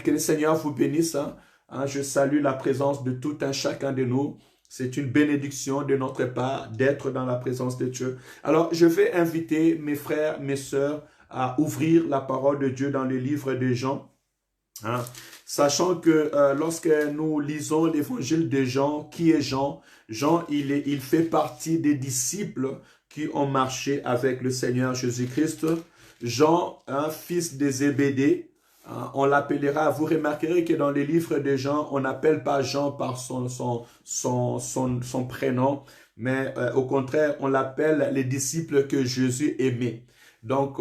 Que le Seigneur vous bénisse. Je salue la présence de tout un chacun de nous. C'est une bénédiction de notre part d'être dans la présence de Dieu. Alors, je vais inviter mes frères, mes sœurs à ouvrir la parole de Dieu dans le livre de Jean. Sachant que lorsque nous lisons l'évangile de Jean, qui est Jean? Jean, il fait partie des disciples qui ont marché avec le Seigneur Jésus-Christ. Jean, fils de Zébédée, on l'appellera, vous remarquerez que dans les livres de Jean, on n'appelle pas Jean par son prénom, mais au contraire, on l'appelle les disciples que Jésus aimait. Donc,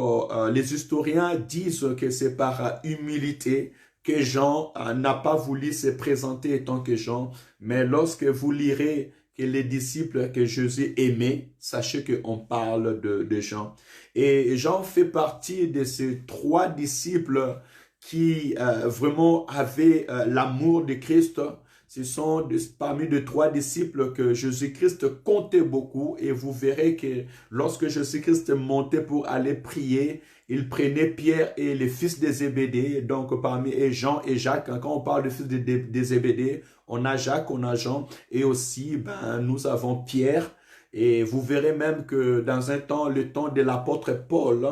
les historiens disent que c'est par humilité que Jean n'a pas voulu se présenter étant que Jean, mais lorsque vous lirez que les disciples que Jésus aimait, sachez qu'on parle de Jean. Et Jean fait partie de ces trois disciples qui vraiment avaient l'amour de Christ. Ce sont parmi les trois disciples que Jésus-Christ comptait beaucoup, et vous verrez que lorsque Jésus-Christ montait pour aller prier, il prenait Pierre et les fils de Zébédée, donc parmi Jean et Jacques. Quand on parle de fils de Zébédée, on a Jacques, on a Jean, et aussi nous avons Pierre. Et vous verrez même que dans un temps, le temps de l'apôtre Paul,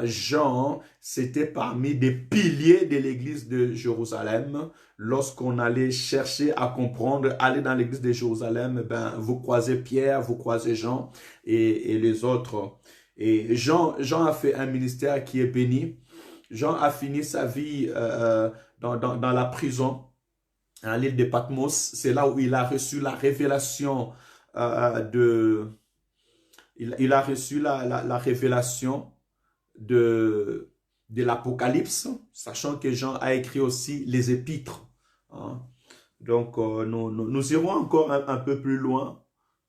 Jean, c'était parmi des piliers de l'église de Jérusalem. Lorsqu'on allait chercher à comprendre, aller dans l'église de Jérusalem, vous croisez Pierre, vous croisez Jean et les autres. Et Jean a fait un ministère qui est béni. Jean a fini sa vie dans la prison, à l'île de Patmos. C'est là où il a reçu la révélation il a reçu la révélation de l'Apocalypse, sachant que Jean a écrit aussi les épîtres. Donc, nous irons encore un peu plus loin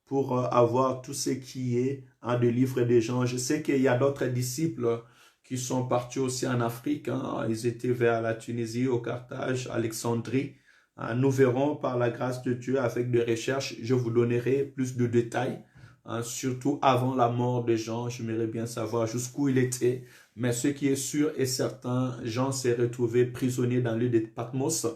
pour avoir tout ce qui est de livre de Jean. Je sais qu'il y a d'autres disciples qui sont partis aussi en Afrique. Ils étaient vers la Tunisie, au Carthage, Alexandrie. Nous verrons par la grâce de Dieu avec des recherches, je vous donnerai plus de détails, surtout avant la mort de Jean. J'aimerais bien savoir jusqu'où il était, mais ce qui est sûr et certain, Jean s'est retrouvé prisonnier dans l'île de Patmos,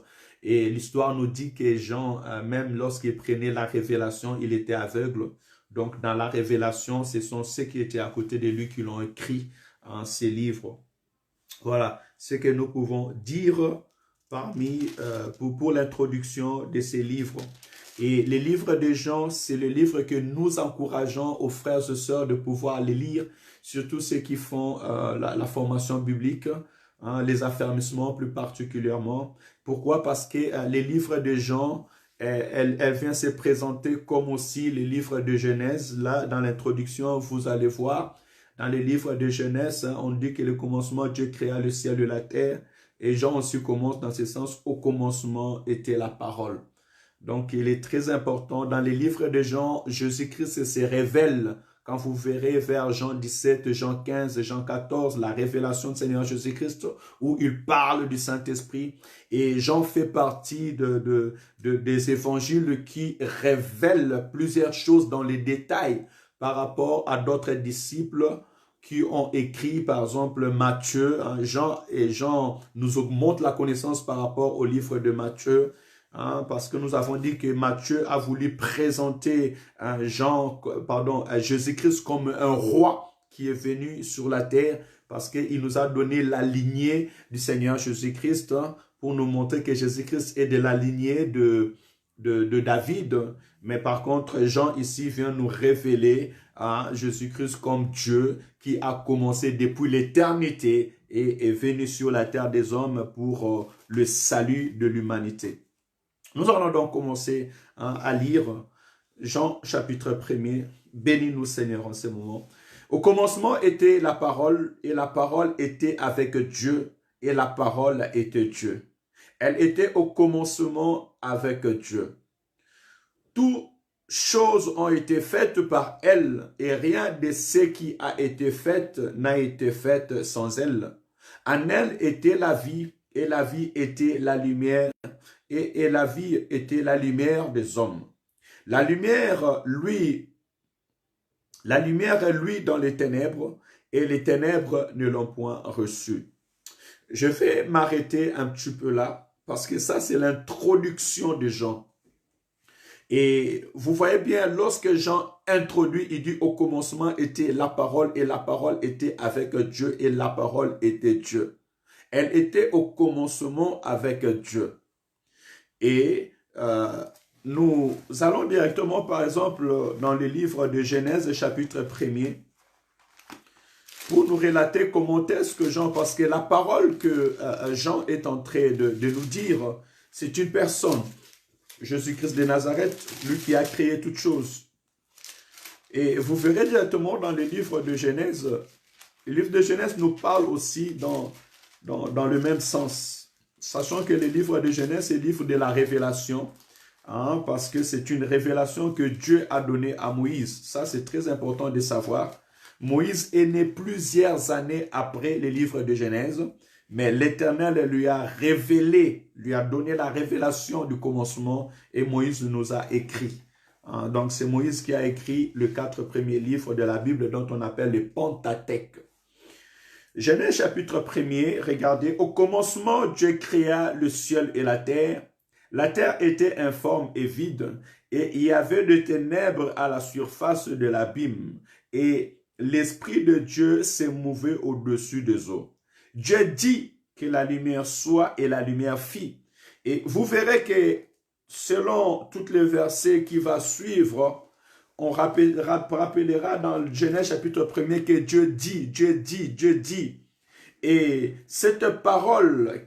et l'histoire nous dit que Jean, même lorsqu'il prenait la révélation, il était aveugle. Donc dans la révélation, ce sont ceux qui étaient à côté de lui qui l'ont écrit en ces livres. Voilà ce que nous pouvons dire pour l'introduction de ces livres. Et les livres de Jean, c'est le livre que nous encourageons aux frères et sœurs de pouvoir les lire, surtout ceux qui font la formation biblique, les affermissements plus particulièrement. Pourquoi? Parce que les livres de Jean, elle vient se présenter comme aussi les livres de Genèse. Là, dans l'introduction, vous allez voir, dans les livres de Genèse, on dit que le commencement, Dieu créa le ciel et la terre. Et Jean aussi commence dans ce sens, au commencement était la parole. Donc il est très important, dans les livres de Jean, Jésus-Christ se révèle. Quand vous verrez vers Jean 17, Jean 15, Jean 14, la révélation du Seigneur Jésus-Christ, où il parle du Saint-Esprit. Et Jean fait partie des évangiles qui révèlent plusieurs choses dans les détails par rapport à d'autres disciples qui ont écrit, par exemple, Matthieu. Jean nous augmente la connaissance par rapport au livre de Matthieu, parce que nous avons dit que Matthieu a voulu présenter Jésus-Christ comme un roi qui est venu sur la terre, parce qu'il nous a donné la lignée du Seigneur Jésus-Christ, pour nous montrer que Jésus-Christ est de la lignée de David. Mais par contre, Jean ici vient nous révéler Jésus-Christ comme Dieu qui a commencé depuis l'éternité et est venu sur la terre des hommes pour le salut de l'humanité. Nous allons donc commencer à lire Jean chapitre 1er. Bénis-nous Seigneur en ce moment. Au commencement était la parole, et la parole était avec Dieu, et la parole était Dieu. Elle était au commencement avec Dieu. Toutes choses ont été faites par elle, et rien de ce qui a été fait n'a été fait sans elle. En elle était la vie, et la vie était la lumière, et la vie était la lumière des hommes. La lumière, lui, dans les ténèbres, et les ténèbres ne l'ont point reçue. Je vais m'arrêter un petit peu là, parce que ça, c'est l'introduction de Jean. Et vous voyez bien, lorsque Jean introduit, il dit au commencement était la parole et la parole était avec Dieu et la parole était Dieu. Elle était au commencement avec Dieu. Et nous allons directement, par exemple, dans le livre de Genèse, chapitre 1er, pour nous relater comment est-ce que Jean, parce que la parole que Jean est en train de nous dire, c'est une personne. Jésus-Christ de Nazareth, lui qui a créé toutes choses. Et vous verrez directement dans le livre de Genèse, le livre de Genèse nous parle aussi dans le même sens. Sachant que le livre de Genèse, c'est le livre de la révélation, hein, parce que c'est une révélation que Dieu a donnée à Moïse. Ça, c'est très important de savoir. Moïse est né plusieurs années après le livre de Genèse, mais l'Éternel lui a révélé, lui a donné la révélation du commencement et Moïse nous a écrit. Donc c'est Moïse qui a écrit les 4 premiers livres de la Bible dont on appelle le Pentateuque. Genèse chapitre 1er, regardez, au commencement Dieu créa le ciel et la terre. La terre était informe et vide et il y avait des ténèbres à la surface de l'abîme et l'Esprit de Dieu s'est mouvé au-dessus des eaux. Dieu dit que la lumière soit et la lumière fit. Et vous verrez que selon tous les versets qui vont suivre, on rappellera dans Genèse chapitre 1er que Dieu dit, Dieu dit, Dieu dit. Et cette parole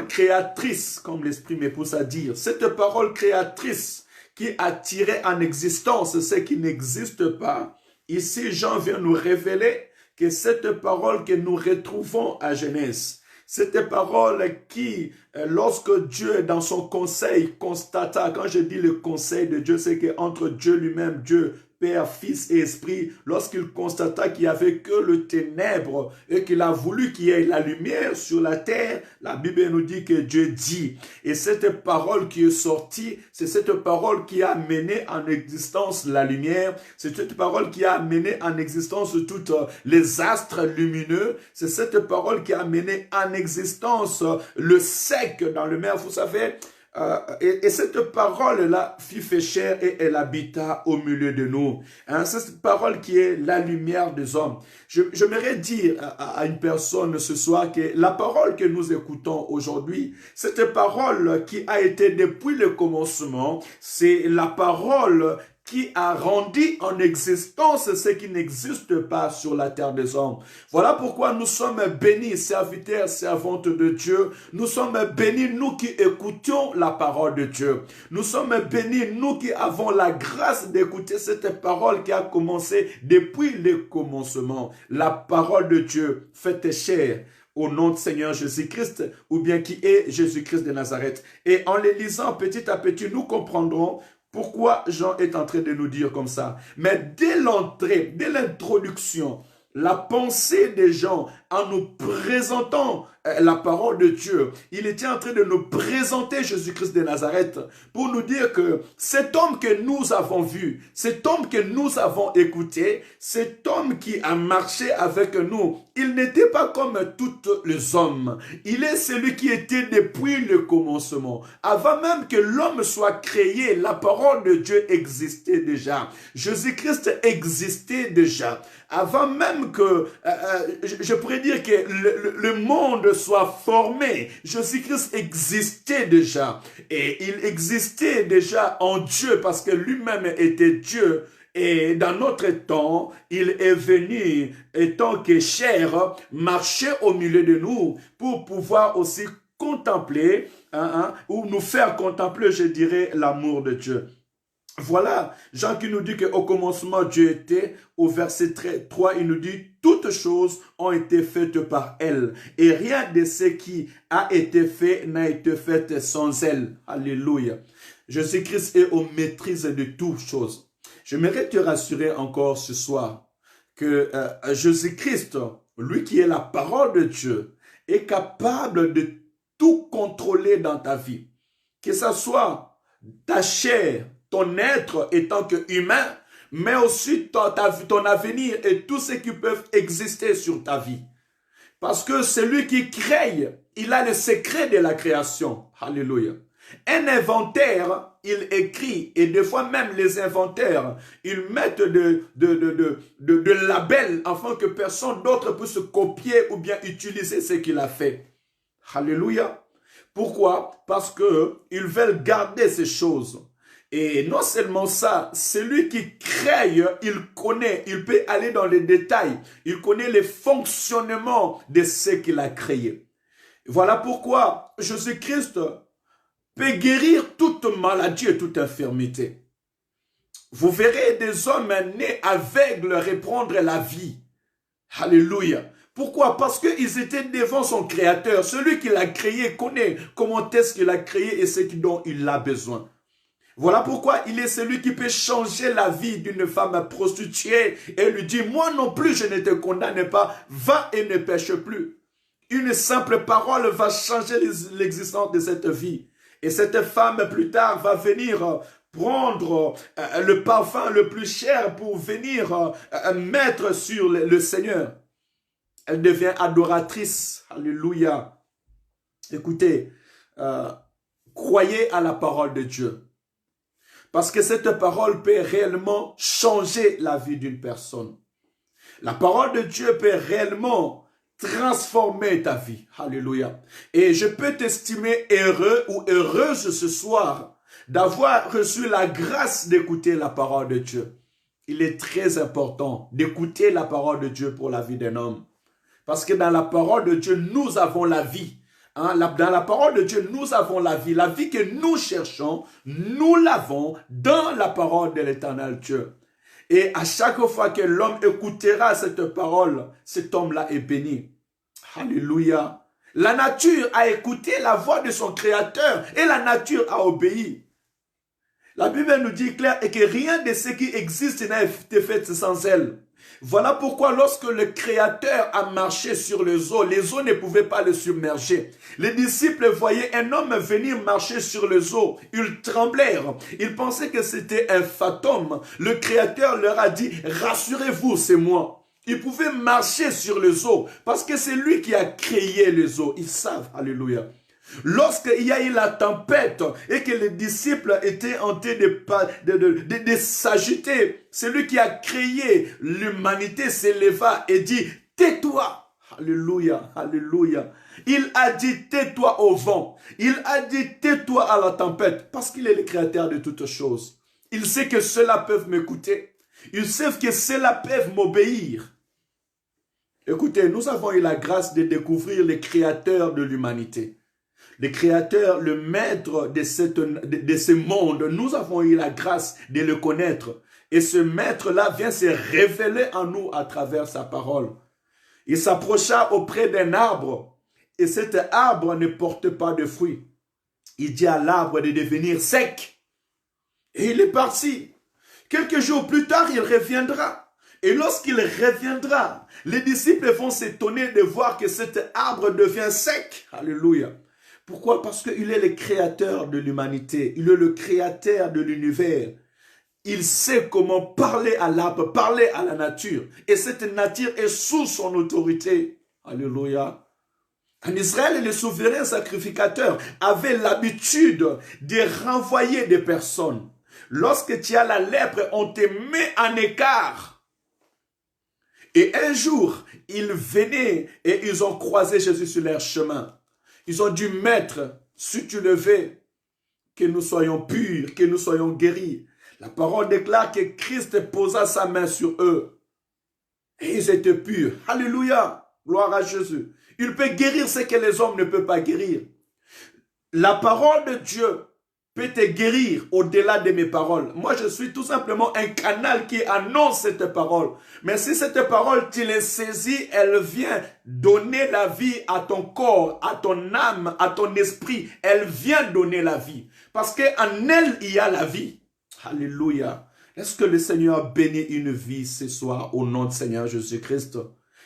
créatrice, comme l'Esprit me pousse à dire, cette parole créatrice qui attirait en existence ce qui n'existe pas, ici Jean vient nous révéler que cette parole que nous retrouvons à Genèse, cette parole qui, lorsque Dieu, dans son conseil, constata, quand je dis le conseil de Dieu, c'est qu'entre Dieu lui-même, Dieu, Père, Fils et Esprit, lorsqu'il constata qu'il n'y avait que le ténèbre et qu'il a voulu qu'il y ait la lumière sur la terre, la Bible nous dit que Dieu dit. Et cette parole qui est sortie, c'est cette parole qui a mené en existence la lumière, c'est cette parole qui a mené en existence toutes les astres lumineux, c'est cette parole qui a mené en existence le sec dans le mer, vous savez. Et cette parole-là fit fait chair et elle habita au milieu de nous. Hein, c'est cette parole qui est la lumière des hommes. J'aimerais dire à une personne ce soir que la parole que nous écoutons aujourd'hui, cette parole qui a été depuis le commencement, c'est la parole qui a rendu en existence ce qui n'existe pas sur la terre des hommes. Voilà pourquoi nous sommes bénis, serviteurs, servantes de Dieu. Nous sommes bénis, nous qui écoutons la parole de Dieu. Nous sommes bénis, nous qui avons la grâce d'écouter cette parole qui a commencé depuis le commencement. La parole de Dieu faite chair au nom de Seigneur Jésus-Christ, ou bien qui est Jésus-Christ de Nazareth. Et en les lisant petit à petit, nous comprendrons pourquoi Jean est en train de nous dire comme ça. Mais dès l'entrée, dès l'introduction, la pensée de Jean en nous présentant la parole de Dieu, il était en train de nous présenter Jésus-Christ de Nazareth pour nous dire que cet homme que nous avons vu, cet homme que nous avons écouté, cet homme qui a marché avec nous, il n'était pas comme tous les hommes. Il est celui qui était depuis le commencement. Avant même que l'homme soit créé, la parole de Dieu existait déjà. Jésus-Christ existait déjà. Avant même que, je pourrais dire que le monde soit formé, Jésus-Christ existait déjà. Et il existait déjà en Dieu parce que lui-même était Dieu. Et dans notre temps, il est venu, étant que chair, marcher au milieu de nous pour pouvoir aussi contempler, ou nous faire contempler, je dirais, l'amour de Dieu. Voilà, Jean qui nous dit qu'au commencement Dieu était, au verset 3, il nous dit « Toutes choses ont été faites par elle, et rien de ce qui a été fait n'a été fait sans elle. » Alléluia. Jésus-Christ est aux maîtrises de toutes choses. J'aimerais te rassurer encore ce soir que Jésus-Christ, lui qui est la parole de Dieu, est capable de tout contrôler dans ta vie. Que ce soit ta chair, ton être étant qu'humain, mais aussi ton avenir et tout ce qui peut exister sur ta vie. Parce que celui qui crée, il a le secret de la création. Alléluia. Un inventaire, il écrit, et des fois même les inventaires, ils mettent de labels afin que personne d'autre puisse copier ou bien utiliser ce qu'il a fait. Alléluia. Pourquoi? Parce qu'ils veulent garder ces choses. Et non seulement ça, celui qui crée, il connaît, il peut aller dans les détails, il connaît les fonctionnements de ce qu'il a créé. Voilà pourquoi Jésus-Christ peut guérir toute maladie et toute infirmité. Vous verrez des hommes nés aveugles reprendre la vie. Alléluia. Pourquoi? Parce qu'ils étaient devant son Créateur. Celui qui l'a créé connaît comment est-ce qu'il a créé et ce dont il a besoin. Voilà pourquoi il est celui qui peut changer la vie d'une femme prostituée et lui dit, moi non plus je ne te condamne pas, va et ne pêche plus. Une simple parole va changer l'existence de cette vie. Et cette femme plus tard va venir prendre le parfum le plus cher pour venir mettre sur le Seigneur. Elle devient adoratrice. Alléluia. Écoutez, croyez à la parole de Dieu. Parce que cette parole peut réellement changer la vie d'une personne. La parole de Dieu peut réellement transformer ta vie. Alléluia. Et je peux t'estimer heureux ou heureuse ce soir d'avoir reçu la grâce d'écouter la parole de Dieu. Il est très important d'écouter la parole de Dieu pour la vie d'un homme. Parce que dans la parole de Dieu, nous avons la vie. Dans la parole de Dieu, nous avons la vie. La vie que nous cherchons, nous l'avons dans la parole de l'Éternel Dieu. Et à chaque fois que l'homme écoutera cette parole, cet homme-là est béni. Alléluia. La nature a écouté la voix de son Créateur et la nature a obéi. La Bible nous dit clair et que rien de ce qui existe n'a été fait sans elle. Voilà pourquoi lorsque le Créateur a marché sur les eaux ne pouvaient pas le submerger. Les disciples voyaient un homme venir marcher sur les eaux. Ils tremblèrent. Ils pensaient que c'était un fantôme. Le Créateur leur a dit, rassurez-vous, c'est moi. Ils pouvaient marcher sur les eaux parce que c'est lui qui a créé les eaux. Ils savent, alléluia. Lorsqu'il y a eu la tempête et que les disciples étaient en train de s'agiter, celui qui a créé l'humanité s'éleva et dit, tais-toi. Alléluia, alléluia. Il a dit, tais-toi au vent. Il a dit, tais-toi à la tempête, parce qu'il est le créateur de toutes choses. Il sait que ceux-là peuvent m'écouter. Ils savent que ceux-là peuvent m'obéir. Écoutez, nous avons eu la grâce de découvrir le créateur de l'humanité. Le Créateur, le maître de ce monde, nous avons eu la grâce de le connaître. Et ce maître-là vient se révéler en nous à travers sa parole. Il s'approcha auprès d'un arbre et cet arbre ne porte pas de fruits. Il dit à l'arbre de devenir sec. Et il est parti. Quelques jours plus tard, il reviendra. Et lorsqu'il reviendra, les disciples vont s'étonner de voir que cet arbre devient sec. Alléluia. Pourquoi? Parce qu'il est le créateur de l'humanité. Il est le créateur de l'univers. Il sait comment parler à l'arbre, parler à la nature. Et cette nature est sous son autorité. Alléluia. En Israël, les souverains sacrificateurs avaient l'habitude de renvoyer des personnes. Lorsque tu as la lèpre, on te met en écart. Et un jour, ils venaient et ils ont croisé Jésus sur leur chemin. Ils ont dit, Maître, si tu le veux, que nous soyons purs, que nous soyons guéris. La parole déclare que Christ posa sa main sur eux. Et ils étaient purs. Alléluia. Gloire à Jésus. Il peut guérir ce que les hommes ne peuvent pas guérir. La parole de Dieu peut te guérir au-delà de mes paroles. Moi, je suis tout simplement un canal qui annonce cette parole. Mais si cette parole, tu les saisis, elle vient donner la vie à ton corps, à ton âme, à ton esprit. Elle vient donner la vie. Parce qu'en elle, il y a la vie. Alléluia. Est-ce que le Seigneur bénit une vie ce soir au nom du Seigneur Jésus-Christ?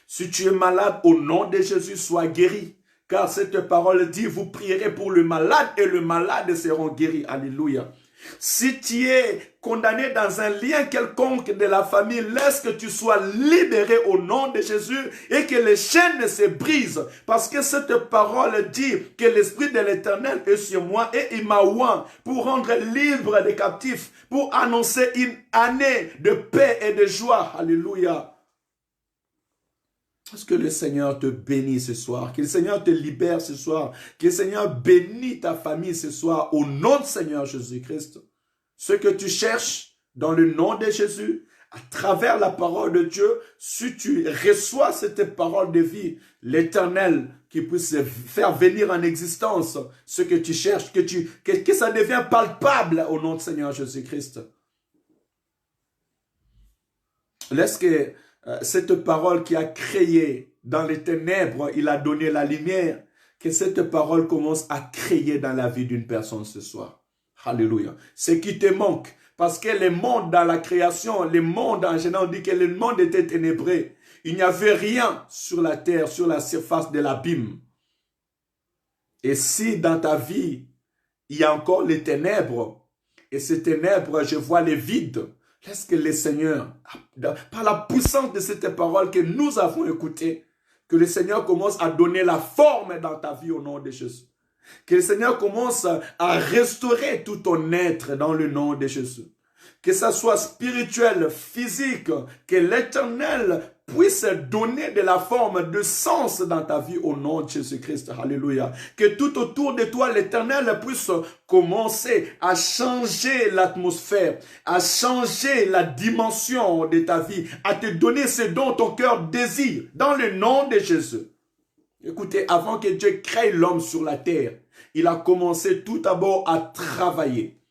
Si tu es malade, au nom de Jésus, sois guéri. Car cette parole dit, vous prierez pour le malade et le malade seront guéris. Alléluia. Si tu es condamné dans un lien quelconque de la famille, laisse que tu sois libéré au nom de Jésus et que les chaînes se brisent. Parce que cette parole dit que l'Esprit de l'Éternel est sur moi et il m'a oint pour rendre libre les captifs, pour annoncer une année de paix et de joie. Alléluia. Est-ce que le Seigneur te bénit ce soir? Que le Seigneur te libère ce soir? Que le Seigneur bénisse ta famille ce soir au nom du Seigneur Jésus-Christ. Ce que tu cherches dans le nom de Jésus, à travers la parole de Dieu, si tu reçois cette parole de vie, l'Éternel qui puisse faire venir en existence ce que tu cherches, que ça devienne palpable au nom du Seigneur Jésus-Christ. Laisse que cette parole qui a créé dans les ténèbres, il a donné la lumière, que cette parole commence à créer dans la vie d'une personne ce soir. Alléluia. Ce qui te manque, parce que le monde dans la création, le monde en général, on dit que le monde était ténébreux. Il n'y avait rien sur la terre, sur la surface de l'abîme. Et si dans ta vie, il y a encore les ténèbres, et ces ténèbres, je vois les vides, laisse que le Seigneur, par la puissance de cette parole que nous avons écoutée, que le Seigneur commence à donner la forme dans ta vie au nom de Jésus. Que le Seigneur commence à restaurer tout ton être dans le nom de Jésus. Que ça soit spirituel, physique, que l'Éternel puisse donner de la forme, de sens dans ta vie au nom de Jésus-Christ. Alléluia. Que tout autour de toi, l'Éternel puisse commencer à changer l'atmosphère, à changer la dimension de ta vie, à te donner ce dont ton cœur désire dans le nom de Jésus. Écoutez, avant que Dieu crée l'homme sur la terre, il a commencé tout d'abord à travailler.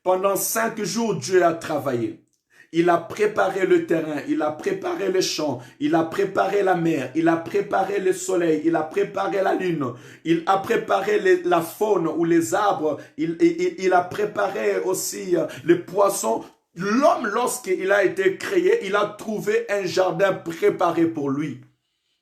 Pendant 5 jours, Dieu a travaillé. Il a préparé le terrain, il a préparé les champs, il a préparé la mer, il a préparé le soleil, il a préparé la lune, il a préparé la faune ou les arbres, il a préparé aussi les poissons. L'homme, lorsqu'il a été créé, il a trouvé un jardin préparé pour lui.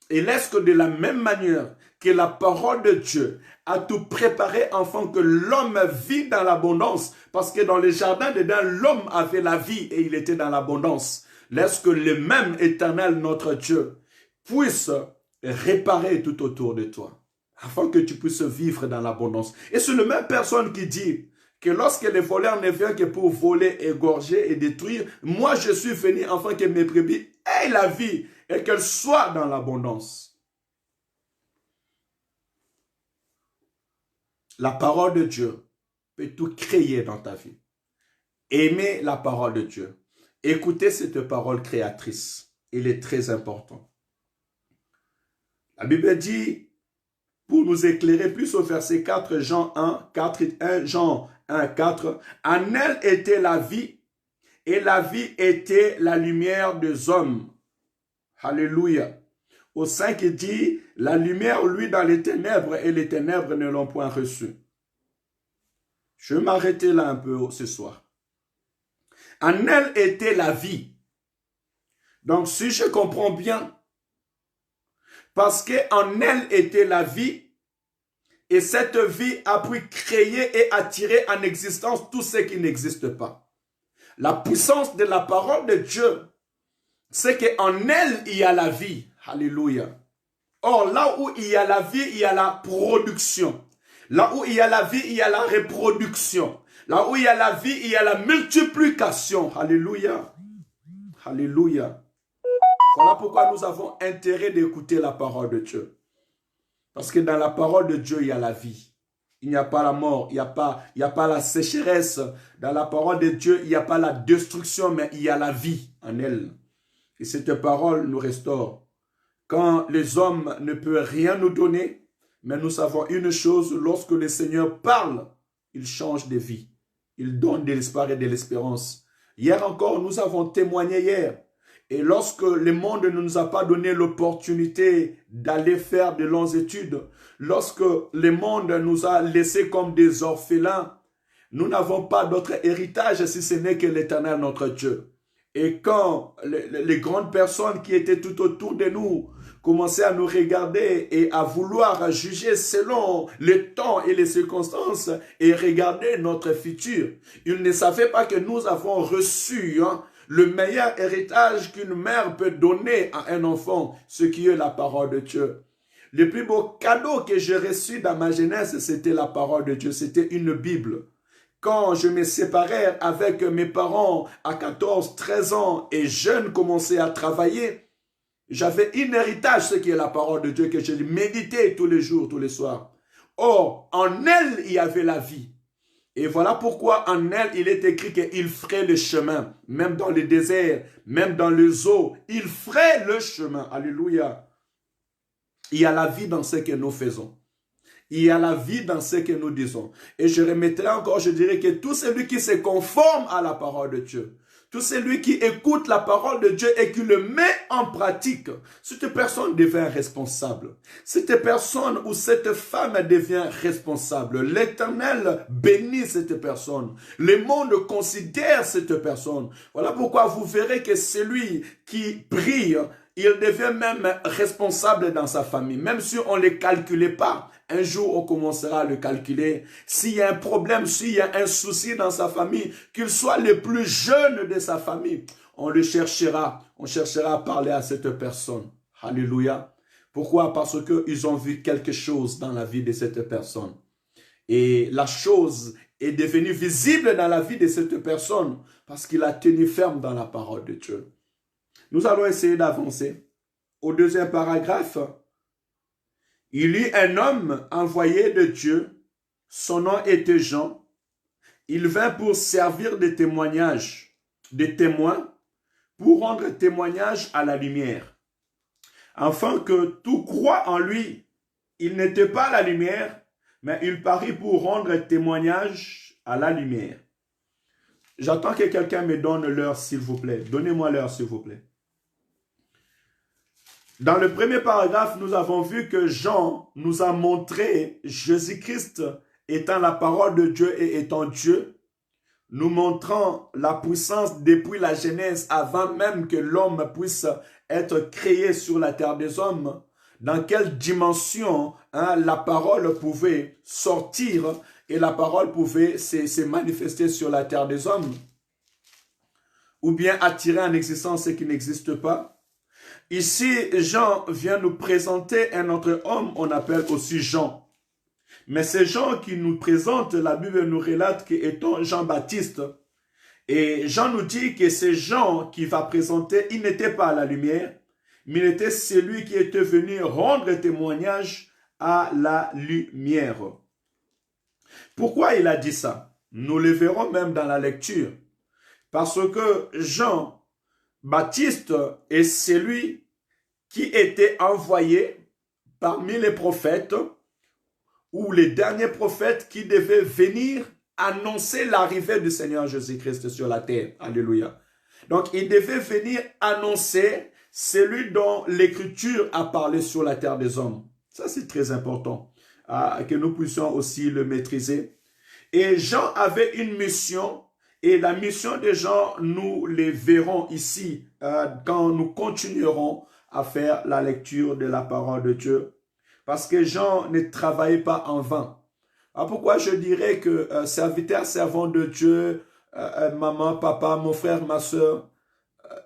Et laisse que de la même manière que la parole de Dieu a tout préparé afin que l'homme vit dans l'abondance. Parce que dans le jardin d'Éden, l'homme avait la vie et il était dans l'abondance. Laisse que le même Éternel, notre Dieu, puisse réparer tout autour de toi. Afin que tu puisses vivre dans l'abondance. Et c'est la même personne qui dit que lorsque les voleurs ne viennent que pour voler, égorger et détruire, moi je suis venu afin que mes brebis aient la vie et qu'elles soient dans l'abondance. La parole de Dieu peut tout créer dans ta vie. Aimez la parole de Dieu. Écoutez cette parole créatrice. Il est très important. La Bible dit, pour nous éclairer plus au verset 4, Jean 1, 4, en elle était la vie, et la vie était la lumière des hommes. Alléluia. Au 5, il dit, la lumière, lui, dans les ténèbres, et les ténèbres ne l'ont point reçue. Je vais m'arrêter là un peu ce soir. En elle était la vie. Donc, si je comprends bien, parce qu'en elle était la vie, et cette vie a pu créer et attirer en existence tout ce qui n'existe pas. La puissance de la parole de Dieu, c'est qu'en elle, il y a la vie. Alléluia. Or, là où il y a la vie, il y a la production. Là où il y a la vie, il y a la reproduction. Là où il y a la vie, il y a la multiplication. Alléluia. Alléluia. Voilà pourquoi nous avons intérêt d'écouter la parole de Dieu. Parce que dans la parole de Dieu, il y a la vie. Il n'y a pas la mort, il n'y a pas la sécheresse. Dans la parole de Dieu, il n'y a pas la destruction, mais il y a la vie en elle. Et cette parole nous restaure. Quand les hommes ne peuvent rien nous donner, mais nous savons une chose, lorsque le Seigneur parle, il change de vie. Il donne de l'espoir et de l'espérance. Hier encore, nous avons témoigné hier. Et lorsque le monde ne nous a pas donné l'opportunité d'aller faire de longues études, lorsque le monde nous a laissés comme des orphelins, nous n'avons pas d'autre héritage si ce n'est que l'Éternel notre Dieu. Et quand les grandes personnes qui étaient tout autour de nous commençaient à nous regarder et à vouloir juger selon le temps et les circonstances et regarder notre futur. Ils ne savaient pas que nous avons reçu le meilleur héritage qu'une mère peut donner à un enfant, ce qui est la parole de Dieu. Le plus beau cadeau que j'ai reçu dans ma jeunesse, c'était la parole de Dieu, c'était une Bible. Quand je me séparais avec mes parents à 14, 13 ans et jeune commençais à travailler, j'avais un héritage, ce qui est la parole de Dieu, que je méditais tous les jours, tous les soirs. Or, en elle, il y avait la vie. Et voilà pourquoi en elle, il est écrit qu'il ferait le chemin, même dans le désert, même dans les eaux, il ferait le chemin. Alléluia. Il y a la vie dans ce que nous faisons. Il y a la vie dans ce que nous disons. Et je remettrai encore, je dirais que tout celui qui se conforme à la parole de Dieu, tout celui qui écoute la parole de Dieu et qui le met en pratique, cette personne devient responsable. Cette personne ou cette femme devient responsable. L'Éternel bénit cette personne. Le monde considère cette personne. Voilà pourquoi vous verrez que celui qui brille, il devient même responsable dans sa famille. Même si on ne le calculait pas, un jour on commencera à le calculer. S'il y a un problème, s'il y a un souci dans sa famille, qu'il soit le plus jeune de sa famille, on le cherchera. On cherchera à parler à cette personne. Alléluia. Pourquoi? Parce qu'ils ont vu quelque chose dans la vie de cette personne. Et la chose est devenue visible dans la vie de cette personne parce qu'il a tenu ferme dans la parole de Dieu. Nous allons essayer d'avancer. Au deuxième paragraphe, il y eut un homme envoyé de Dieu. Son nom était Jean. Il vint pour servir de témoignage, de témoin, pour rendre témoignage à la lumière. Afin que tout croit en lui. Il n'était pas la lumière, mais il parut pour rendre témoignage à la lumière. J'attends que quelqu'un me donne l'heure, s'il vous plaît. Donnez-moi l'heure, s'il vous plaît. Dans le premier paragraphe, nous avons vu que Jean nous a montré Jésus-Christ étant la parole de Dieu et étant Dieu, nous montrant la puissance depuis la Genèse avant même que l'homme puisse être créé sur la terre des hommes. Dans quelle dimension la parole pouvait sortir et la parole pouvait se manifester sur la terre des hommes. Ou bien attirer en existence ce qui n'existe pas. Ici, Jean vient nous présenter un autre homme, on appelle aussi Jean. Mais c'est Jean qui nous présente, la Bible nous relate qu'étant Jean-Baptiste. Et Jean nous dit que c'est Jean qui va présenter, il n'était pas à la lumière, mais il était celui qui était venu rendre témoignage à la lumière. Pourquoi il a dit ça? Nous le verrons même dans la lecture. Parce que Jean-Baptiste est celui qui était envoyé parmi les prophètes ou les derniers prophètes qui devaient venir annoncer l'arrivée du Seigneur Jésus-Christ sur la terre. Alléluia. Donc, il devait venir annoncer celui dont l'Écriture a parlé sur la terre des hommes. Ça, c'est très important, que nous puissions aussi le maîtriser. Et Jean avait une mission, et la mission de Jean, nous les verrons ici, quand nous continuerons à faire la lecture de la parole de Dieu. Parce que Jean ne travaillait pas en vain. Alors pourquoi je dirais que serviteur, servant de Dieu, maman, papa, mon frère, ma soeur,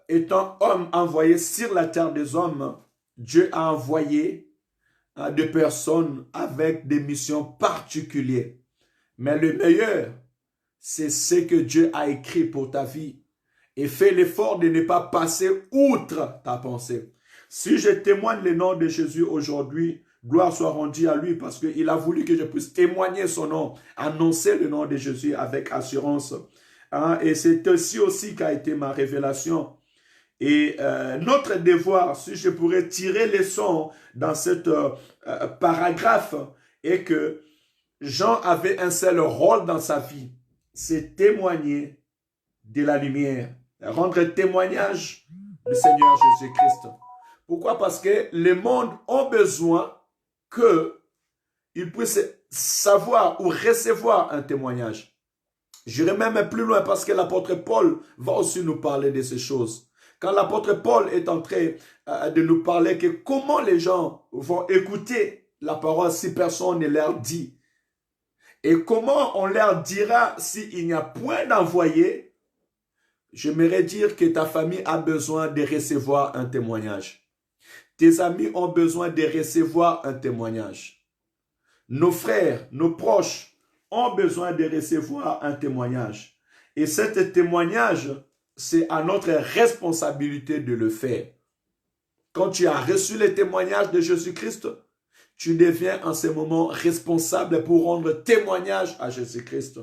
étant homme envoyé sur la terre des hommes, Dieu a envoyé des personnes avec des missions particulières. Mais le meilleur, c'est ce que Dieu a écrit pour ta vie. Et fais l'effort de ne pas passer outre ta pensée. Si je témoigne le nom de Jésus aujourd'hui, gloire soit rendue à lui parce qu'il a voulu que je puisse témoigner son nom, annoncer le nom de Jésus avec assurance. Et c'est aussi qu'a été ma révélation. Et notre devoir, si je pourrais tirer leçon dans ce paragraphe, est que Jean avait un seul rôle dans sa vie, c'est témoigner de la lumière, rendre témoignage du Seigneur Jésus-Christ. Pourquoi? Parce que le monde a besoin qu'ils puissent savoir ou recevoir un témoignage. J'irai même plus loin parce que l'apôtre Paul va aussi nous parler de ces choses. Quand l'apôtre Paul est en train de nous parler que comment les gens vont écouter la parole si personne ne leur dit. Et comment on leur dira s'il n'y a point d'envoyé, j'aimerais dire que ta famille a besoin de recevoir un témoignage. Tes amis ont besoin de recevoir un témoignage. Nos frères, nos proches ont besoin de recevoir un témoignage. Et ce témoignage, c'est à notre responsabilité de le faire. Quand tu as reçu le témoignage de Jésus-Christ, tu deviens en ce moment responsable pour rendre témoignage à Jésus-Christ.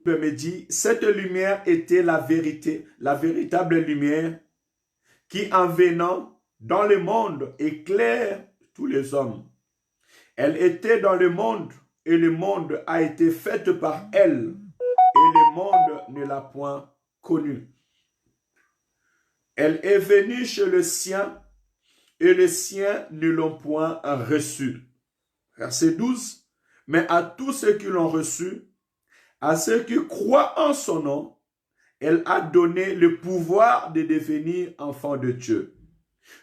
Me dit, cette lumière était la vérité, la véritable lumière qui en venant dans le monde éclaire tous les hommes. Elle était dans le monde et le monde a été fait par elle et le monde ne l'a point connue. Elle est venue chez le sien et les siens ne l'ont point reçue. Verset 12. Mais à tous ceux qui l'ont reçue, à ceux qui croient en son nom, elle a donné le pouvoir de devenir enfants de Dieu,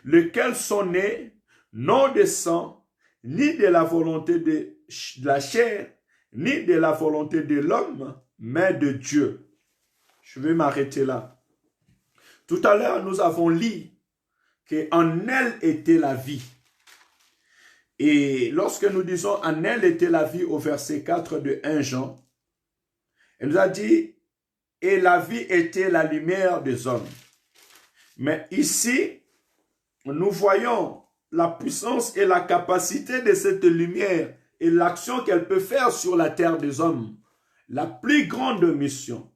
lesquels sont nés non de sang, ni de la volonté de la chair, ni de la volonté de l'homme, mais de Dieu. Je vais m'arrêter là. Tout à l'heure, nous avons lu qu'en elle était la vie. Et lorsque nous disons en elle était la vie au verset 4 de 1 Jean, elle nous a dit, et la vie était la lumière des hommes. Mais ici, nous voyons la puissance et la capacité de cette lumière et l'action qu'elle peut faire sur la terre des hommes. La plus grande mission.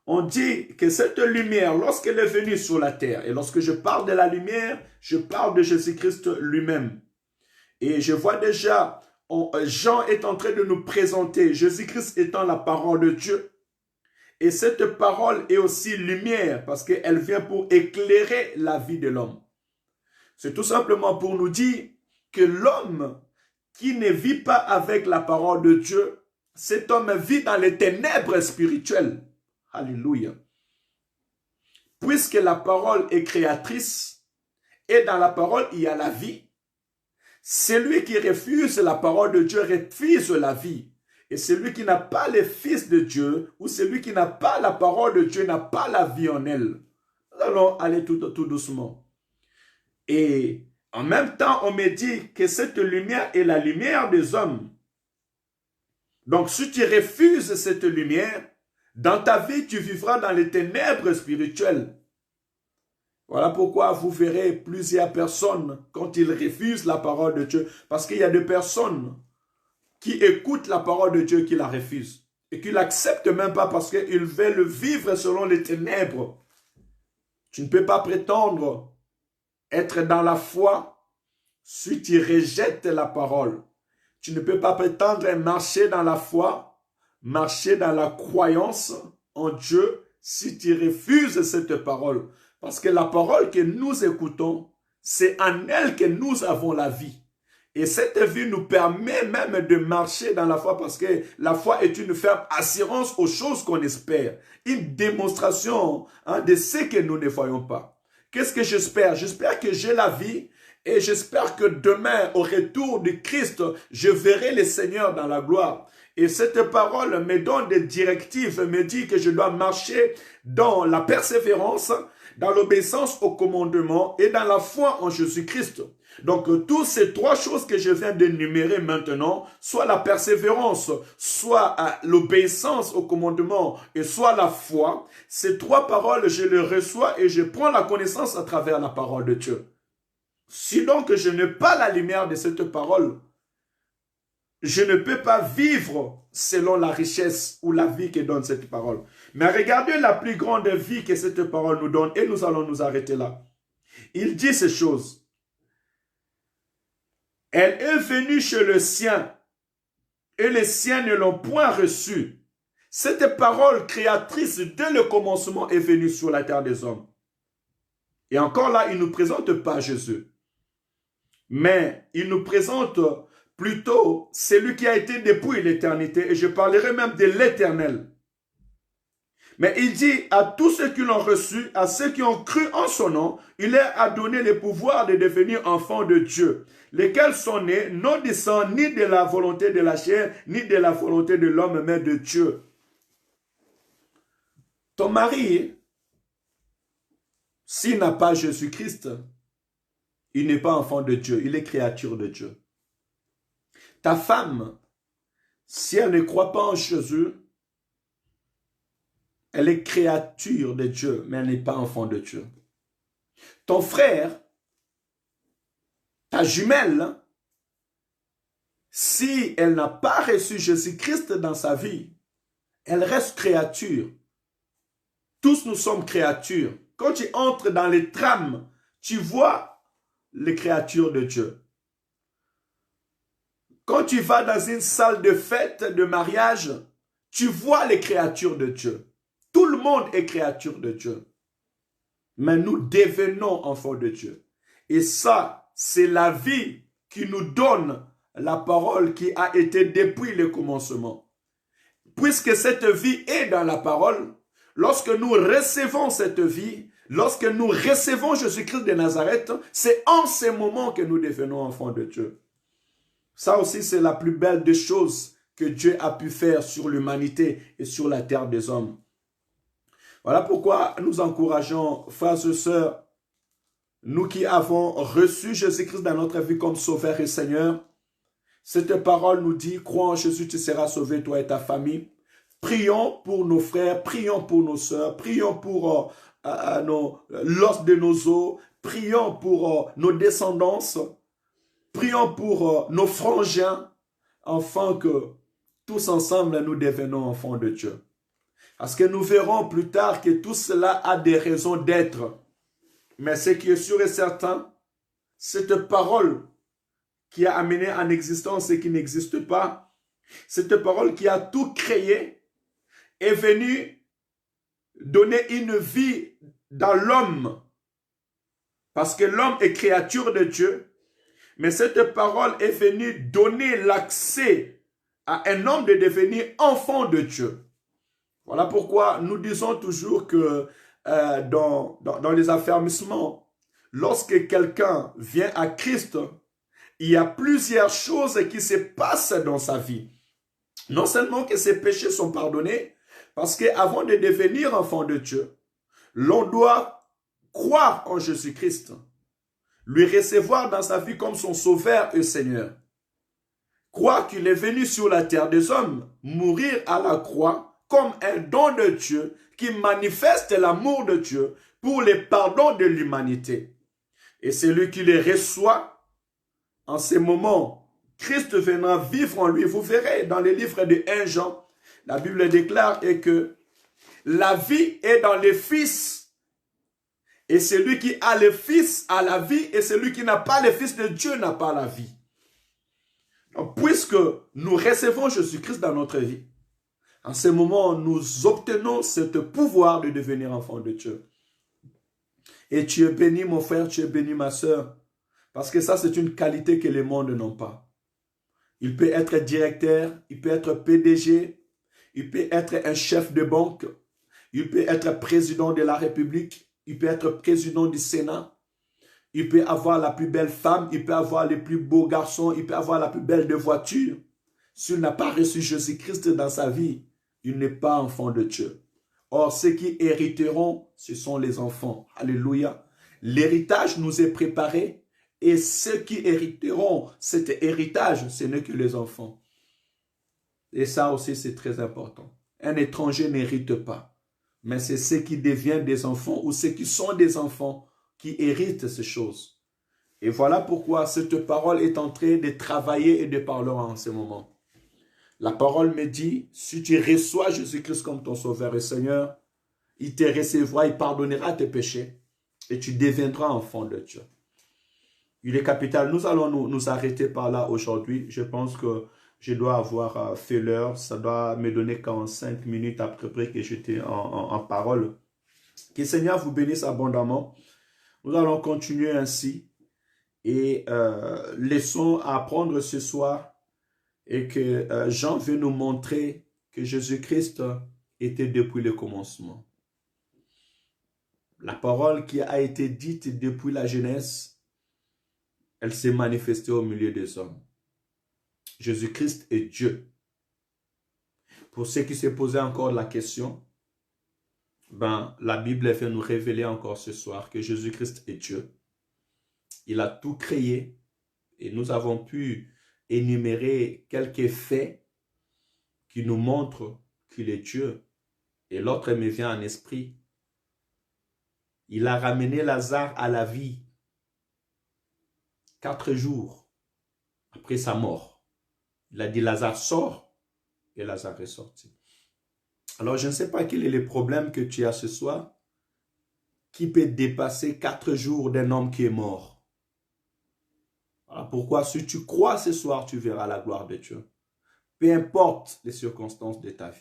On dit que cette lumière, lorsqu'elle est venue sur la terre, et lorsque je parle de la lumière, je parle de Jésus-Christ lui-même. Et je vois déjà, Jean est en train de nous présenter Jésus-Christ étant la parole de Dieu. Et cette parole est aussi lumière parce qu'elle vient pour éclairer la vie de l'homme. C'est tout simplement pour nous dire que l'homme qui ne vit pas avec la parole de Dieu, cet homme vit dans les ténèbres spirituelles. Alléluia. Puisque la parole est créatrice et dans la parole il y a la vie, celui qui refuse la parole de Dieu refuse la vie. Et celui qui n'a pas le Fils de Dieu ou celui qui n'a pas la parole de Dieu n'a pas la vie en elle. Nous allons aller tout doucement. Et en même temps, on me dit que cette lumière est la lumière des hommes. Donc, si tu refuses cette lumière, dans ta vie, tu vivras dans les ténèbres spirituelles. Voilà pourquoi vous verrez plusieurs personnes quand ils refusent la parole de Dieu. Parce qu'il y a des personnes qui écoutent la parole de Dieu qui la refusent. Et qui ne l'acceptent même pas parce qu'ils veulent vivre selon les ténèbres. Tu ne peux pas prétendre être dans la foi si tu rejettes la parole. Tu ne peux pas prétendre marcher dans la foi, marcher dans la croyance en Dieu si tu refuses cette parole. Parce que la parole que nous écoutons, c'est en elle que nous avons la vie. Et cette vie nous permet même de marcher dans la foi parce que la foi est une ferme assurance aux choses qu'on espère. Une démonstration de ce que nous ne voyons pas. Qu'est-ce que j'espère? J'espère que j'ai la vie et j'espère que demain, au retour de Christ, je verrai le Seigneur dans la gloire. Et cette parole me donne des directives, me dit que je dois marcher dans la persévérance, dans l'obéissance au commandement et dans la foi en Jésus-Christ. Donc, toutes ces trois choses que je viens d'énumérer maintenant, soit la persévérance, soit l'obéissance au commandement et soit la foi, ces trois paroles, je les reçois et je prends la connaissance à travers la parole de Dieu. Si donc je n'ai pas la lumière de cette parole, je ne peux pas vivre selon la richesse ou la vie que donne cette parole. Mais regardez la plus grande vie que cette parole nous donne et nous allons nous arrêter là. Il dit ces choses. Elle est venue chez le sien et les siens ne l'ont point reçue. Cette parole créatrice dès le commencement est venue sur la terre des hommes. Et encore là, il ne nous présente pas Jésus. Mais il nous présente plutôt celui qui a été depuis l'éternité. Et je parlerai même de l'éternel. Mais il dit à tous ceux qui l'ont reçu, à ceux qui ont cru en son nom, il leur a donné le pouvoir de devenir enfants de Dieu, lesquels sont nés non du sang, ni de la volonté de la chair, ni de la volonté de l'homme, mais de Dieu. Ton mari, s'il n'a pas Jésus-Christ, il n'est pas enfant de Dieu, il est créature de Dieu. Ta femme, si elle ne croit pas en Jésus, elle est créature de Dieu, mais elle n'est pas enfant de Dieu. Ton frère, ta jumelle, si elle n'a pas reçu Jésus-Christ dans sa vie, elle reste créature. Tous nous sommes créatures. Quand tu entres dans les trames, tu vois les créatures de Dieu. Quand tu vas dans une salle de fête, de mariage, tu vois les créatures de Dieu. Tout le monde est créature de Dieu. Mais nous devenons enfants de Dieu. Et ça, c'est la vie qui nous donne la parole qui a été depuis le commencement. Puisque cette vie est dans la parole, lorsque nous recevons cette vie, lorsque nous recevons Jésus-Christ de Nazareth, c'est en ce moment que nous devenons enfants de Dieu. Ça aussi, c'est la plus belle des choses que Dieu a pu faire sur l'humanité et sur la terre des hommes. Voilà pourquoi nous encourageons, frères et sœurs, nous qui avons reçu Jésus-Christ dans notre vie comme Sauveur et Seigneur. Cette parole nous dit, crois en Jésus, tu seras sauvé, toi et ta famille. Prions pour nos frères, prions pour nos sœurs, prions pour l'os de nos os, prions pour nos descendances, prions pour nos frangins, afin que tous ensemble nous devenons enfants de Dieu. Parce que nous verrons plus tard que tout cela a des raisons d'être. Mais ce qui est sûr et certain, cette parole qui a amené en existence ce qui n'existe pas, cette parole qui a tout créé, est venue donner une vie dans l'homme. Parce que l'homme est créature de Dieu. Mais cette parole est venue donner l'accès à un homme de devenir enfant de Dieu. Voilà pourquoi nous disons toujours que dans les affermissements, lorsque quelqu'un vient à Christ, il y a plusieurs choses qui se passent dans sa vie. Non seulement que ses péchés sont pardonnés, parce qu'avant de devenir enfant de Dieu, l'on doit croire en Jésus-Christ, lui recevoir dans sa vie comme son sauveur et Seigneur. Croire qu'il est venu sur la terre des hommes, mourir à la croix, comme un don de Dieu qui manifeste l'amour de Dieu pour le pardon de l'humanité. Et celui qui les reçoit, en ces moments, Christ viendra vivre en lui. Vous verrez dans le livre de 1 Jean, la Bible déclare que la vie est dans le Fils. Et celui qui a le Fils a la vie, et celui qui n'a pas le Fils de Dieu n'a pas la vie. Donc, puisque nous recevons Jésus-Christ dans notre vie, en ce moment, nous obtenons ce pouvoir de devenir enfant de Dieu. Et tu es béni, mon frère, tu es béni, ma soeur. Parce que ça, c'est une qualité que les mondes n'ont pas. Il peut être directeur, il peut être PDG, il peut être un chef de banque, il peut être président de la République, il peut être président du Sénat, il peut avoir la plus belle femme, il peut avoir les plus beaux garçons, il peut avoir la plus belle de voitures. S'il n'a pas reçu Jésus-Christ dans sa vie, il n'est pas enfant de Dieu. Or, ceux qui hériteront, ce sont les enfants. Alléluia. L'héritage nous est préparé et ceux qui hériteront cet héritage, ce n'est que les enfants. Et ça aussi, c'est très important. Un étranger n'hérite pas. Mais c'est ceux qui deviennent des enfants ou ceux qui sont des enfants qui héritent ces choses. Et voilà pourquoi cette parole est en train de travailler et de parler en ce moment. La parole me dit, si tu reçois Jésus-Christ comme ton sauveur et Seigneur, il te recevra, il pardonnera tes péchés et tu deviendras enfant de Dieu. Il est capital. Nous allons nous arrêter par là aujourd'hui. Je pense que je dois avoir fait l'heure. Ça doit me donner 45 minutes à peu près que j'étais en parole. Que le Seigneur vous bénisse abondamment. Nous allons continuer ainsi et laissons apprendre ce soir et que Jean veut nous montrer que Jésus-Christ était depuis le commencement. La parole qui a été dite depuis la jeunesse, elle s'est manifestée au milieu des hommes. Jésus-Christ est Dieu. Pour ceux qui se posaient encore la question, la Bible fait nous révéler encore ce soir que Jésus-Christ est Dieu. Il a tout créé et nous avons pu énumérer quelques faits qui nous montrent qu'il est Dieu. Et l'autre me vient en esprit. Il a ramené Lazare à la vie 4 jours après sa mort. Il a dit Lazare sort et Lazare est sorti. Alors je ne sais pas quel est le problème que tu as ce soir qui peut dépasser 4 jours d'un homme qui est mort. Voilà pourquoi si tu crois ce soir, tu verras la gloire de Dieu. Peu importe les circonstances de ta vie.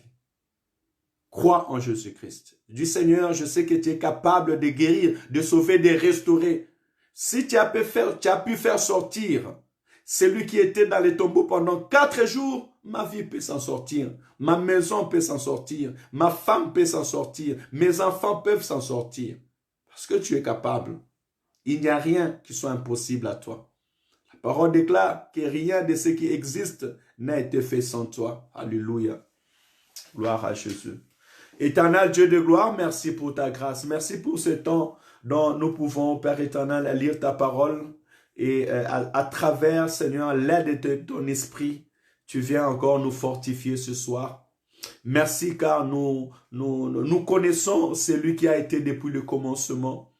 Crois en Jésus-Christ. Dis Seigneur, je sais que tu es capable de guérir, de sauver, de restaurer. Si tu as pu faire sortir celui qui était dans les tombeaux pendant 4 jours, ma vie peut s'en sortir. Ma maison peut s'en sortir. Ma femme peut s'en sortir. Mes enfants peuvent s'en sortir. Parce que tu es capable. Il n'y a rien qui soit impossible à toi. La parole déclare que rien de ce qui existe n'a été fait sans toi. Alléluia. Gloire à Jésus. Éternel Dieu de gloire, merci pour ta grâce. Merci pour ce temps dont nous pouvons, Père éternel, lire ta parole. Et à travers, Seigneur, l'aide de ton esprit, tu viens encore nous fortifier ce soir. Merci car nous connaissons celui qui a été depuis le commencement.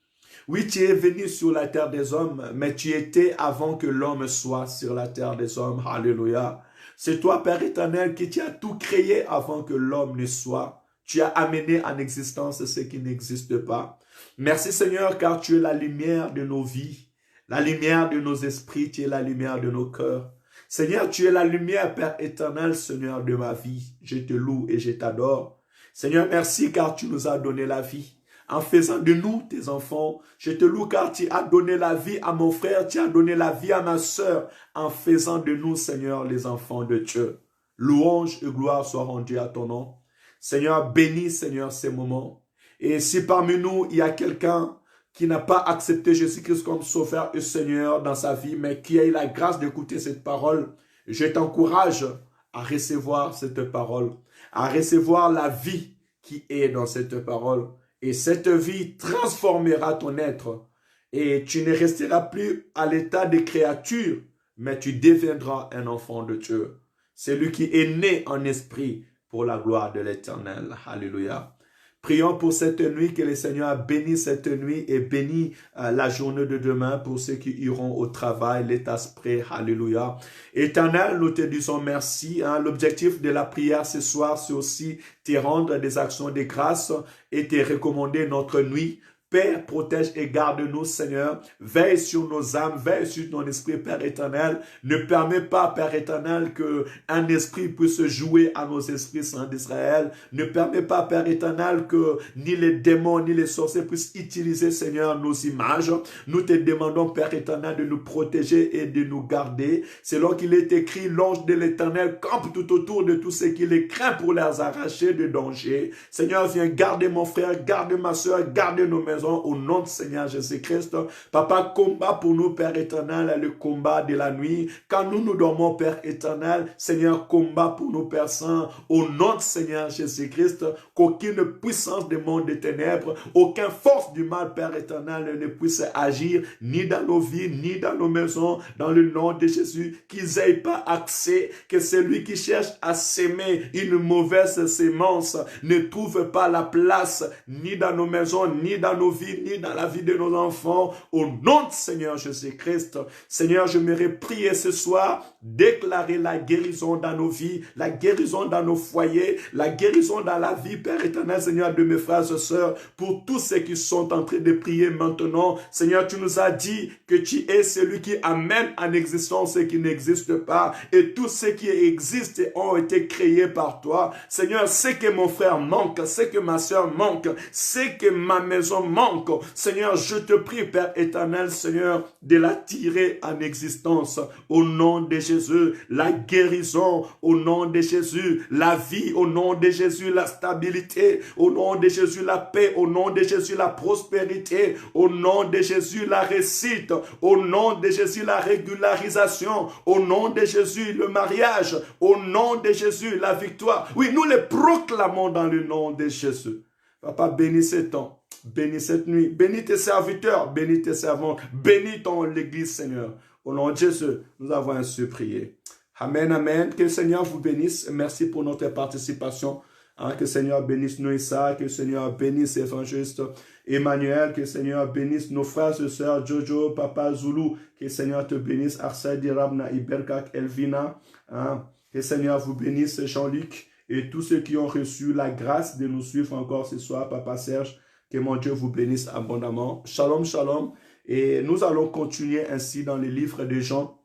Oui, tu es venu sur la terre des hommes, mais tu étais avant que l'homme soit sur la terre des hommes. Alléluia. C'est toi, Père éternel, qui tu as tout créé avant que l'homme ne soit. Tu as amené en existence ce qui n'existe pas. Merci Seigneur, car tu es la lumière de nos vies, la lumière de nos esprits, tu es la lumière de nos cœurs. Seigneur, tu es la lumière, Père éternel, Seigneur, de ma vie. Je te loue et je t'adore. Seigneur, merci car tu nous as donné la vie. En faisant de nous tes enfants, je te loue car tu as donné la vie à mon frère, tu as donné la vie à ma sœur, en faisant de nous, Seigneur, les enfants de Dieu. Louange et gloire soient rendues à ton nom. Seigneur, bénis, Seigneur, ces moments. Et si parmi nous, il y a quelqu'un qui n'a pas accepté Jésus-Christ comme Sauveur et Seigneur dans sa vie, mais qui a eu la grâce d'écouter cette parole, je t'encourage à recevoir cette parole, à recevoir la vie qui est dans cette parole. Et cette vie transformera ton être. Et tu ne resteras plus à l'état de créature, mais tu deviendras un enfant de Dieu. Celui qui est né en esprit, pour la gloire de l'Éternel. Alléluia. Prions pour cette nuit, que le Seigneur bénisse cette nuit et bénisse la journée de demain pour ceux qui iront au travail, l'état prêt. Alléluia. Éternel, nous te disons merci. L'objectif de la prière ce soir, c'est aussi te rendre des actions de grâce et te recommander notre nuit. Père, protège et garde-nous, Seigneur. Veille sur nos âmes, veille sur ton esprit, Père éternel. Ne permets pas, Père éternel, qu'un esprit puisse jouer à nos esprits saints d'Israël. Ne permets pas, Père éternel, que ni les démons, ni les sorciers puissent utiliser, Seigneur, nos images. Nous te demandons, Père éternel, de nous protéger et de nous garder. Selon qu'il est écrit, l'ange de l'Éternel campe tout autour de tous ceux qui les craignent pour les arracher de danger. Seigneur, viens garder mon frère, garde ma soeur, garde nos maisons. Au nom de Seigneur Jésus-Christ. Papa, combat pour nous, Père éternel, le combat de la nuit. Quand nous dormons, Père éternel, Seigneur, combat pour nous, Père Saint. Au nom de Seigneur Jésus-Christ, qu'aucune puissance du monde des ténèbres, aucune force du mal, Père éternel, ne puisse agir, ni dans nos vies, ni dans nos maisons, dans le nom de Jésus, qu'ils n'aient pas accès, que celui qui cherche à s'aimer une mauvaise sémence ne trouve pas la place, ni dans nos maisons, ni dans nos vies, ni dans la vie de nos enfants, au nom de Seigneur Jésus-Christ. Seigneur, je m'aimerais prier ce soir, déclarer la guérison dans nos vies, la guérison dans nos foyers, la guérison dans la vie, Père éternel, Seigneur, de mes frères et sœurs, pour tous ceux qui sont en train de prier maintenant. Seigneur, tu nous as dit que tu es celui qui amène en existence ce qui n'existe pas, et tous ceux qui existent ont été créés par toi. Seigneur, ce que mon frère manque, ce que ma sœur manque, ce que ma maison manque, manque. Seigneur, je te prie, Père éternel, Seigneur, de l'attirer en existence. Au nom de Jésus, la guérison, au nom de Jésus, la vie, au nom de Jésus, la stabilité, au nom de Jésus, la paix, au nom de Jésus, la prospérité, au nom de Jésus, la réussite, au nom de Jésus, la régularisation, au nom de Jésus, le mariage, au nom de Jésus, la victoire. Oui, nous les proclamons dans le nom de Jésus. Papa, bénis ce temps, bénis cette nuit, bénis tes serviteurs, bénis tes servantes, bénis ton l'église, Seigneur. Au nom de Jésus, nous avons ainsi prié. Amen, amen. Que le Seigneur vous bénisse. Merci pour notre participation. Que le Seigneur bénisse Noïssa, que le Seigneur bénisse l'évangéliste Emmanuel, que le Seigneur bénisse nos frères et sœurs, Jojo, Papa Zulu, que le Seigneur te bénisse, Arsède, Rabna, Iberkak, Elvina, que le Seigneur vous bénisse, Jean-Luc, et tous ceux qui ont reçu la grâce de nous suivre encore ce soir, Papa Serge, que mon Dieu vous bénisse abondamment. Shalom, shalom. Et nous allons continuer ainsi dans les livres de Jean.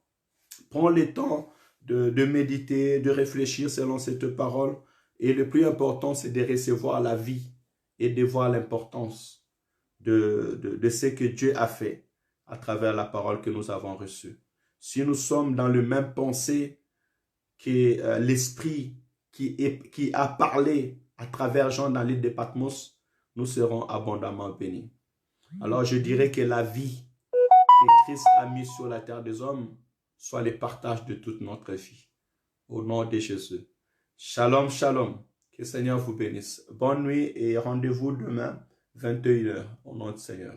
Prends le temps de méditer, de réfléchir selon cette parole. Et le plus important, c'est de recevoir la vie et de voir l'importance de ce que Dieu a fait à travers la parole que nous avons reçue. Si nous sommes dans le même pensée que l'Esprit qui a parlé à travers Jean dans l'île de Patmos, nous serons abondamment bénis. Alors je dirais que la vie que Christ a mise sur la terre des hommes soit le partage de toute notre vie. Au nom de Jésus. Shalom, shalom. Que le Seigneur vous bénisse. Bonne nuit et rendez-vous demain, 21 h, au nom du Seigneur.